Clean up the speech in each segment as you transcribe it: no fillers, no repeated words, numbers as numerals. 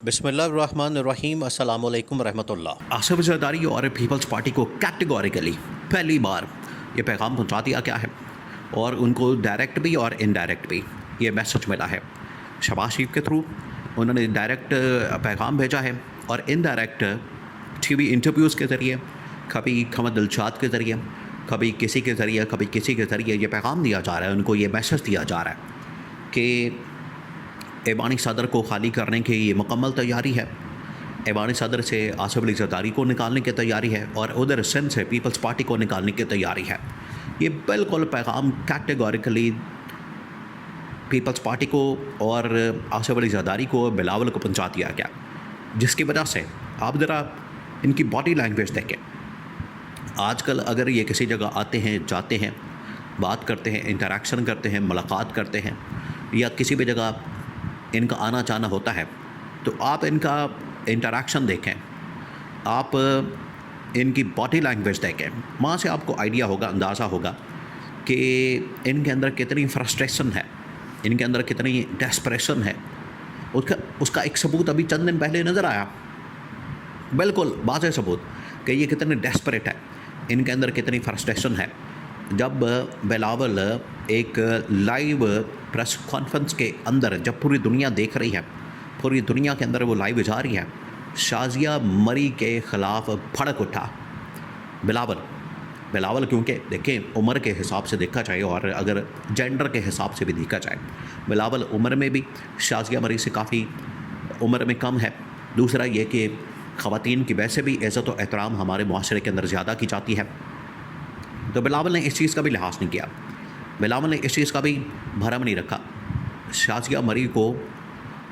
بسم اللہ الرحمن الرحیم، السلام علیکم ورحمۃ اللہ۔ آصف زرداری اور پیپلز پارٹی کو کیٹیگوریکلی پہلی بار یہ پیغام پہنچا دیا گیا ہے، اور ان کو ڈائریکٹ بھی اور انڈائریکٹ بھی یہ میسج ملا ہے۔ شہباز شریف کے تھرو انہوں نے ڈائریکٹ پیغام بھیجا ہے، اور انڈائریکٹ ٹی وی انٹرویوز کے ذریعے، کبھی کھمد دلشاد کے ذریعے، کبھی کسی کے ذریعے، کبھی کسی کے ذریعے یہ پیغام دیا جا رہا ہے، ان کو یہ میسج دیا جا رہا ہے کہ ایوانی صدر کو خالی کرنے کی یہ مکمل تیاری ہے، ایوانی صدر سے آصف علی زرداری کو نکالنے کی تیاری ہے، اور ادھر سندھ سے پیپلز پارٹی کو نکالنے کی تیاری ہے۔ یہ بالکل پیغام کیٹیگوریکلی پیپلز پارٹی کو اور آصف علی زرداری کو، بلاول کو پہنچا دیا گیا، جس کی وجہ سے آپ ذرا ان کی باڈی لینگویج دیکھیں۔ آج کل اگر یہ کسی جگہ آتے ہیں، جاتے ہیں، بات کرتے ہیں، انٹریکشن کرتے ہیں، ملاقات کرتے ہیں، یا کسی بھی جگہ ان کا آنا جانا ہوتا ہے، تو آپ ان کا انٹریکشن دیکھیں، آپ ان کی باڈی لینگویج دیکھیں، وہاں سے آپ کو آئیڈیا ہوگا، اندازہ ہوگا کہ ان کے اندر کتنی فرسٹریشن ہے، ان کے اندر کتنی ڈیسپریشن ہے۔ اس کا ایک ثبوت ابھی چند دن پہلے نظر آیا، بالکل واضح ثبوت کہ یہ کتنے ڈیسپریٹ ہے، ان کے اندر کتنی فرسٹریشن ہے۔ جب بلاول ایک لائیو پریس کانفرنس کے اندر، جب پوری دنیا دیکھ رہی ہے، پوری دنیا کے اندر وہ لائیو جا رہی ہے، شازیہ مری کے خلاف بھڑک اٹھا بلاول کیونکہ دیکھیں عمر کے حساب سے دیکھا جائے، اور اگر جینڈر کے حساب سے بھی دیکھا جائے، بلاول عمر میں بھی شازیہ مری سے کافی عمر میں کم ہے۔ دوسرا یہ کہ خواتین کی ویسے بھی عزت و احترام ہمارے معاشرے کے اندر زیادہ کی جاتی ہے، تو بلاول نے اس چیز کا بھی لحاظ نہیں کیا، بلاول نے اس چیز کا بھی بھرم نہیں رکھا۔ شازیہ مری کو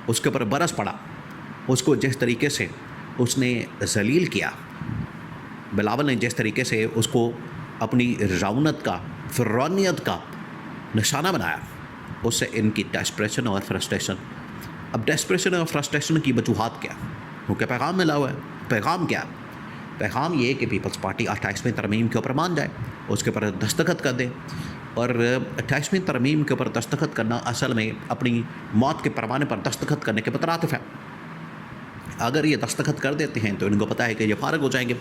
اس کے اوپر برس پڑا، اس کو جس طریقے سے اس نے ذلیل کیا، بلاول نے جس طریقے سے اس کو اپنی رونت کا، فرعونیت کا نشانہ بنایا، اس سے ان کی ڈیسپریشن اور فرسٹریشن۔ اب ڈیسپریشن اور فرسٹریشن کی وجوہات کیا؟ کیونکہ پیغام ملا ہوا ہے۔ پیغام کیا؟ پیغام یہ کہ پیپلز پارٹی 28ویں ترمیم کے اوپر مان جائے، اس کے اوپر دستخط کر دے، اور 28ویں ترمیم کے اوپر دستخط کرنا اصل میں اپنی موت کے پروانے پر دستخط کرنے کے مترادف ہے۔ اگر یہ دستخط کر دیتے ہیں تو ان کو پتہ ہے کہ یہ فارغ ہو جائیں گے،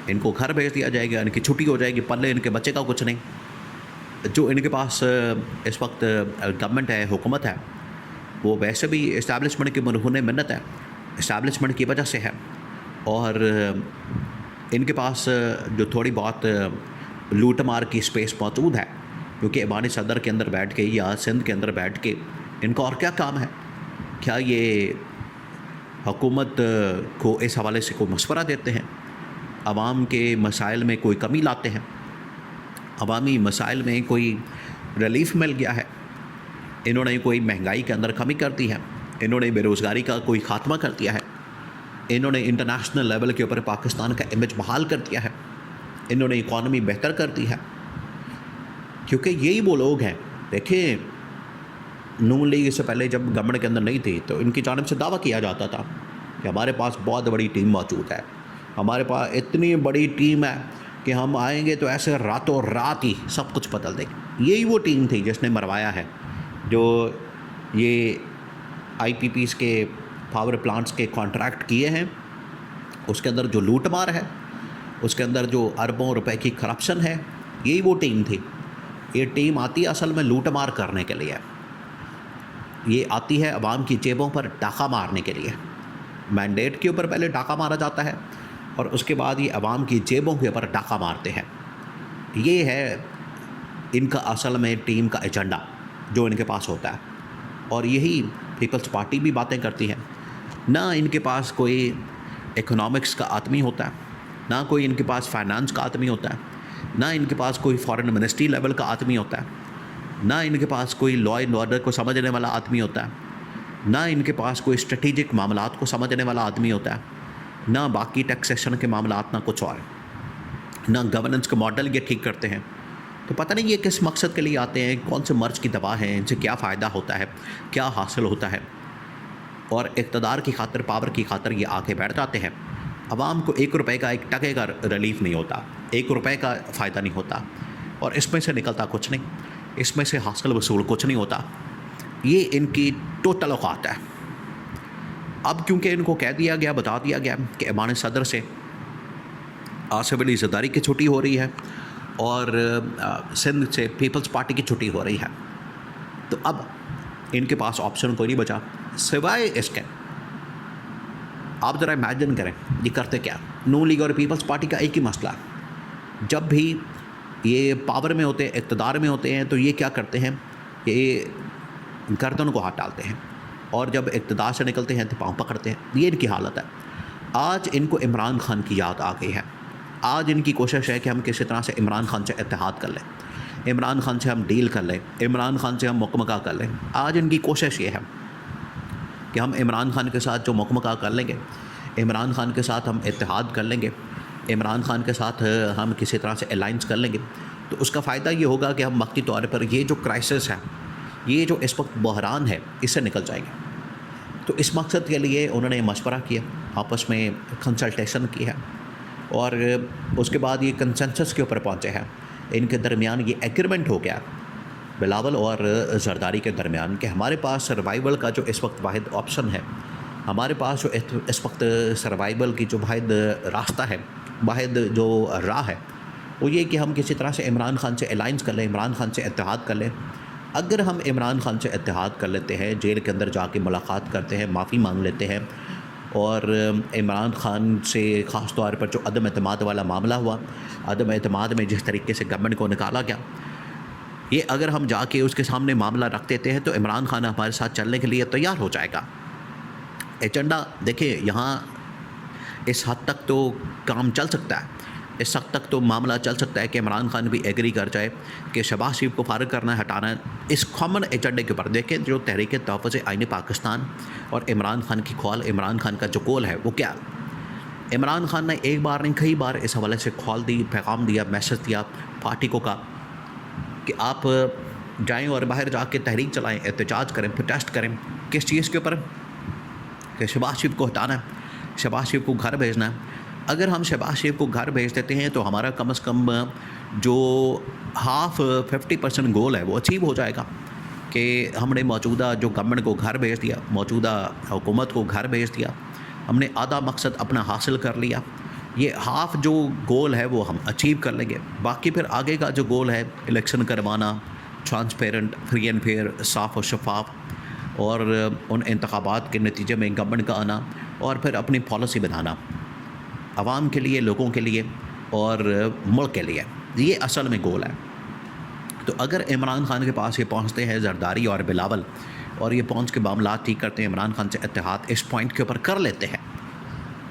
ان کو گھر بھیج دیا جائے گا، ان کی چھٹی ہو جائے گی، پلے ان کے بچے کا کچھ نہیں۔ جو ان کے پاس اس وقت گورنمنٹ ہے، حکومت ہے، وہ ویسے بھی اسٹیبلشمنٹ کی مرہون منت ہے، اسٹیبلشمنٹ کی وجہ سے ہے، اور ان کے پاس جو تھوڑی بہت لوٹ مار کی اسپیس موجود ہے، کیونکہ ایوانی صدر کے اندر بیٹھ کے یا سندھ کے اندر بیٹھ کے ان کا اور کیا کام ہے؟ کیا یہ حکومت کو اس حوالے سے کوئی مشورہ دیتے ہیں؟ عوام کے مسائل میں کوئی کمی لاتے ہیں؟ عوامی مسائل میں کوئی ریلیف مل گیا ہے؟ انہوں نے کوئی مہنگائی کے اندر کمی کر دی ہے؟ انہوں نے بے روزگاری کا کوئی خاتمہ کر دیا ہے؟ انہوں نے انٹرنیشنل لیول کے اوپر پاکستان کا امیج بحال کر دیا ہے؟ انہوں نے اکانومی بہتر کر دی ہے؟ کیونکہ یہی وہ لوگ ہیں۔ دیکھیں نون لیگ اس سے پہلے جب گورنمنٹ کے اندر نہیں تھی تو ان کی جانب سے دعویٰ کیا جاتا تھا کہ ہمارے پاس بہت بڑی ٹیم موجود ہے، ہمارے پاس اتنی بڑی ٹیم ہے کہ ہم آئیں گے تو ایسے راتوں رات ہی سب کچھ بدل دیں گے۔ یہی وہ ٹیم تھی جس نے مروایا ہے، جو یہ آئی پی پیز کے پاور پلانٹس کے کانٹریکٹ کیے ہیں، اس کے اندر جو لوٹ مار ہے، اس کے اندر جو اربوں روپے کی کرپشن ہے، یہی وہ ٹیم تھی۔ یہ ٹیم آتی ہے اصل میں لوٹ مار کرنے کے لیے، یہ آتی ہے عوام کی جیبوں پر ڈاکہ مارنے کے لیے۔ مینڈیٹ کے اوپر پہلے ڈاکہ مارا جاتا ہے، اور اس کے بعد یہ عوام کی جیبوں کے اوپر ڈاکہ مارتے ہیں۔ یہ ہے ان کا اصل میں ٹیم کا ایجنڈا جو ان کے پاس ہوتا ہے، اور یہی پیپلز پارٹی بھی باتیں کرتی ہے۔ نہ ان کے پاس کوئی اکنامکس کا آدمی ہوتا ہے، نہ کوئی ان کے پاس فائنانس کا آدمی ہوتا ہے، نہ ان کے پاس کوئی فارن منسٹری لیول کا آدمی ہوتا ہے، نہ ان کے پاس کوئی لا اینڈ آرڈر کو سمجھنے والا آدمی ہوتا ہے، نہ ان کے پاس کوئی اسٹریٹجک معاملات کو سمجھنے والا آدمی ہوتا ہے، نہ باقی ٹیکسیشن کے معاملات، نہ کچھ اور، نہ گورننس کا ماڈل یہ ٹھیک کرتے ہیں۔ تو پتہ نہیں یہ کس مقصد کے لیے آتے ہیں، کون سے مرض کی دوا ہے، ان سے کیا فائدہ ہوتا ہے، کیا حاصل ہوتا ہے، اور اقتدار کی خاطر، پاور کی خاطر یہ آ کے بیٹھ جاتے ہیں۔ عوام کو 1 روپے کا، 1 ٹکے کا ریلیف نہیں ہوتا، 1 روپے کا فائدہ نہیں ہوتا، اور اس میں سے نکلتا کچھ نہیں، اس میں سے حاصل وصول کچھ نہیں ہوتا۔ یہ ان کی ٹوٹل اوقات ہے۔ اب کیونکہ ان کو کہہ دیا گیا، بتا دیا گیا کہ ایوان صدر سے آصف علی زرداری کی چھٹی ہو رہی ہے اور سندھ سے پیپلز پارٹی کی چھٹی ہو رہی ہے، تو اب ان کے پاس آپشن کوئی نہیں بچا سوائے اس کے، آپ ذرا امیجن کریں یہ کرتے کیا۔ نون لیگ اور پیپلز پارٹی کا ایک ہی مسئلہ، جب بھی یہ پاور میں ہوتے ہیں، اقتدار میں ہوتے ہیں، تو یہ کیا کرتے ہیں کہ گردن کو ہاتھ ڈالتے ہیں، اور جب اقتدار سے نکلتے ہیں تو پاؤں پکڑتے ہیں۔ یہ ان کی حالت ہے۔ آج ان کو عمران خان کی یاد آ گئی ہے، آج ان کی کوشش ہے کہ ہم کسی طرح سے عمران خان سے اتحاد کر لیں، عمران خان سے ہم ڈیل کر لیں، عمران خان سے ہم مکمکہ کر لیں۔ آج ان کی کوشش یہ ہے کہ ہم عمران خان کے ساتھ جو مکمکہ کر لیں گے، عمران خان کے ساتھ ہم اتحاد کر لیں گے، عمران خان کے ساتھ ہم کسی طرح سے الائنس کر لیں گے، تو اس کا فائدہ یہ ہوگا کہ ہم وقتی طور پر یہ جو کرائسس ہے، یہ جو اس وقت بحران ہے، اس سے نکل جائیں گے۔ تو اس مقصد کے لیے انہوں نے مشورہ کیا، آپس میں کنسلٹیشن کی ہے، اور اس کے بعد یہ کنسنسس کے اوپر پہنچے ہیں۔ ان کے درمیان یہ ایگریمنٹ ہو گیا بلاول اور زرداری کے درمیان کہ ہمارے پاس سروائیول کا جو اس وقت واحد آپشن ہے، ہمارے پاس جو اس وقت سروائیول کی جو واحد راستہ ہے، واحد جو راہ ہے، وہ یہ کہ ہم کسی طرح سے عمران خان سے الائنس کر لیں، عمران خان سے اتحاد کر لیں۔ اگر ہم عمران خان سے اتحاد کر لیتے ہیں، جیل کے اندر جا کے ملاقات کرتے ہیں، معافی مانگ لیتے ہیں، اور عمران خان سے خاص طور پر جو عدم اعتماد والا معاملہ ہوا، عدم اعتماد میں جس طریقے سے گورنمنٹ کو نکالا گیا، یہ اگر ہم جا کے اس کے سامنے معاملہ رکھ دیتے ہیں تو عمران خان ہمارے ساتھ چلنے کے لیے تیار ہو جائے گا۔ ایجنڈا دیکھیں، یہاں اس حد تک تو کام چل سکتا ہے، اس حد تک تو معاملہ چل سکتا ہے کہ عمران خان بھی ایگری کر جائے کہ شہباز شریف کو فارغ کرنا ہے، ہٹانا ہے۔ اس کامن ایجنڈے کے اوپر دیکھیں جو تحریک تحفظ آئین پاکستان اور عمران خان کی کھول، عمران خان کا جو گول ہے وہ کیا ہے۔ عمران خان نے ایک بار نہیں کئی بار اس حوالے سے کھول دی، پیغام دیا، میسج دیا پارٹی کو، کہا کہ آپ جائیں اور باہر جا کے تحریک چلائیں، احتجاج کریں، پروٹیسٹ کریں۔ کس چیز کے اوپر؟ کہ شہباز شریف کو ہٹانا ہے، شہباز شریف کو گھر بھیجنا ہے۔ اگر ہم شہباز شریف کو گھر بھیج دیتے ہیں تو ہمارا کم از کم جو 50% گول ہے وہ اچیو ہو جائے گا، کہ ہم نے موجودہ جو گورنمنٹ کو گھر بھیج دیا، موجودہ حکومت کو گھر بھیج دیا، ہم نے آدھا مقصد اپنا حاصل کر لیا۔ یہ ہاف جو گول ہے وہ ہم اچیو کر لیں گے۔ باقی پھر آگے کا جو گول ہے، الیکشن کروانا، ٹرانسپیرنٹ، فری اینڈ فیئر، صاف و شفاف، اور ان انتخابات کے نتیجے میں گورنمنٹ کا آنا، اور پھر اپنی پالیسی بنانا عوام کے لیے، لوگوں کے لیے اور ملک کے لیے، یہ اصل میں گول ہے۔ تو اگر عمران خان کے پاس یہ پہنچتے ہیں زرداری اور بلاول، اور یہ پہنچ کے معاملات ٹھیک کرتے ہیں، عمران خان سے اتحاد اس پوائنٹ کے اوپر کر لیتے ہیں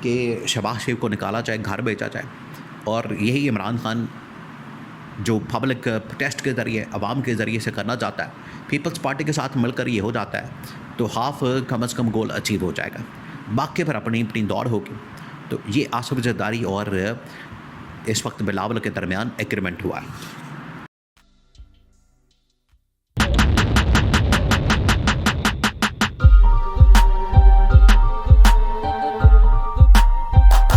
کہ شہباز شریف کو نکالا جائے، گھر بھیجا جائے، اور یہی عمران خان جو پبلک پروٹیسٹ کے ذریعے، عوام کے ذریعے سے کرنا چاہتا ہے، پیپلز پارٹی کے ساتھ مل کر یہ ہو جاتا ہے، تو ہاف کم از کم گول اچیو ہو جائے گا، باقی پھر اپنی دوڑ ہوگی۔ تو یہ آصف زرداری اور اس وقت بلاول کے درمیان ایگریمنٹ ہوا ہے۔